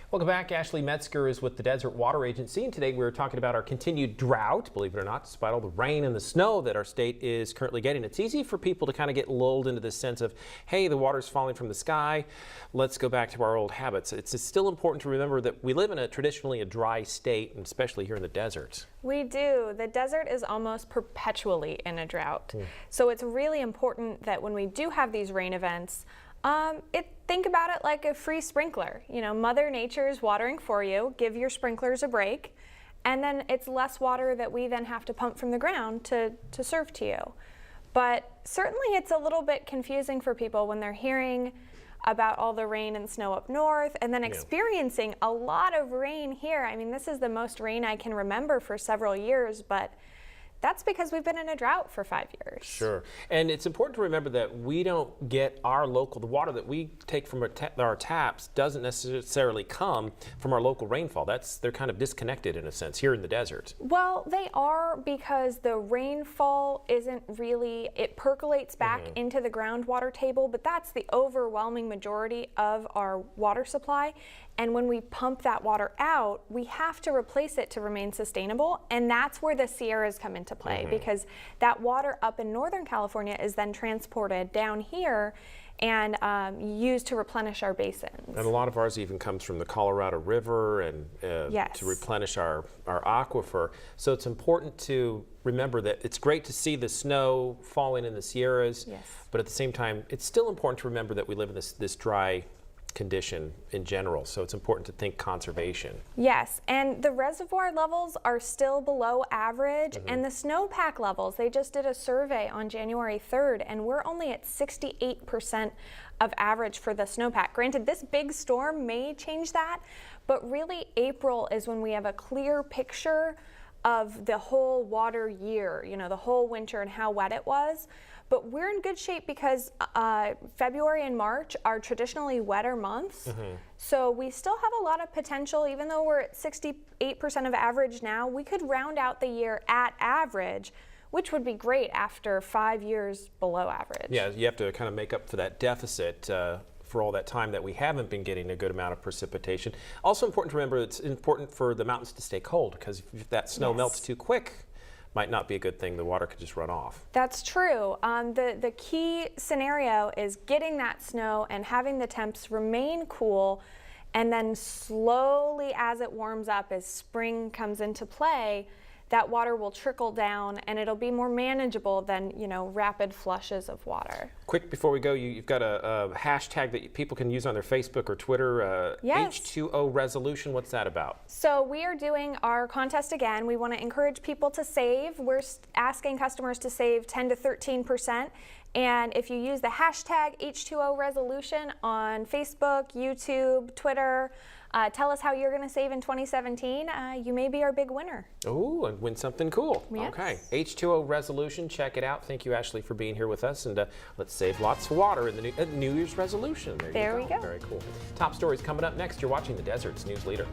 Welcome back. Ashley Metzger is with the Desert Water Agency, and today we're talking about our continued drought. Believe it or not, despite all the rain and the snow that our state is currently getting, it's easy for people to kind of get lulled into this sense of, hey, the water's falling from the sky. Let's go back to our old habits. It's still important to remember that we live in traditionally a dry state, and especially here in the desert. We do. The desert is almost perpetually in a drought. So it's really important that when we do have these rain events, think about it like a free sprinkler. You know, Mother Nature is watering for you. Give your sprinklers a break, and then it's less water that we then have to pump from the ground to serve to you. But certainly it's a little bit confusing for people when they're hearing about all the rain and snow up north and then experiencing a lot of rain here. I mean, this is the most rain I can remember for several years, but that's because we've been in a drought for 5 years. Sure. And it's important to remember that we don't get the water that we take from our taps doesn't necessarily come from our local rainfall. They're kind of disconnected in a sense here in the desert. Well, they are, because the rainfall isn't really, it percolates back into the groundwater table, but that's the overwhelming majority of our water supply. And when we pump that water out, we have to replace it to remain sustainable. And that's where the Sierras come into play, because that water up in Northern California is then transported down here and used to replenish our basins. And a lot of ours even comes from the Colorado River and to replenish our aquifer. So it's important to remember that it's great to see the snow falling in the Sierras, but at the same time, it's still important to remember that we live in this dry condition in general, so it's important to think conservation. Yes, and the reservoir levels are still below average, and the snowpack levels, they just did a survey on January 3rd, and we're only at 68% of average for the snowpack. Granted, this big storm may change that, but really April is when we have a clear picture of the whole water year, you know, the whole winter and how wet it was. But we're in good shape because February and March are traditionally wetter months. So we still have a lot of potential. Even though we're at 68% of average now, we could round out the year at average, which would be great after 5 years below average. Yeah, you have to kind of make up for that deficit for all that time that we haven't been getting a good amount of precipitation. Also important to remember, it's important for the mountains to stay cold, because if that snow melts too quick, might not be a good thing. The water could just run off. That's true. The key scenario is getting that snow and having the temps remain cool, and then slowly as it warms up, as spring comes into play, that water will trickle down and it'll be more manageable than, you know, rapid flushes of water. Quick, before we go, you've got a hashtag that people can use on their Facebook or Twitter, H2O resolution. What's that about? So we are doing our contest again. We want to encourage people to save. We're asking customers to save 10 to 13%. And if you use the hashtag H2O resolution on Facebook, YouTube, Twitter, tell us how you're going to save in 2017. You may be our big winner. Oh, and win something cool. Yes. Okay, H2O resolution. Check it out. Thank you, Ashley, for being here with us. And let's save lots of water in the New Year's resolution. There we go. Very cool. Top stories coming up next. You're watching the Desert's News Leader.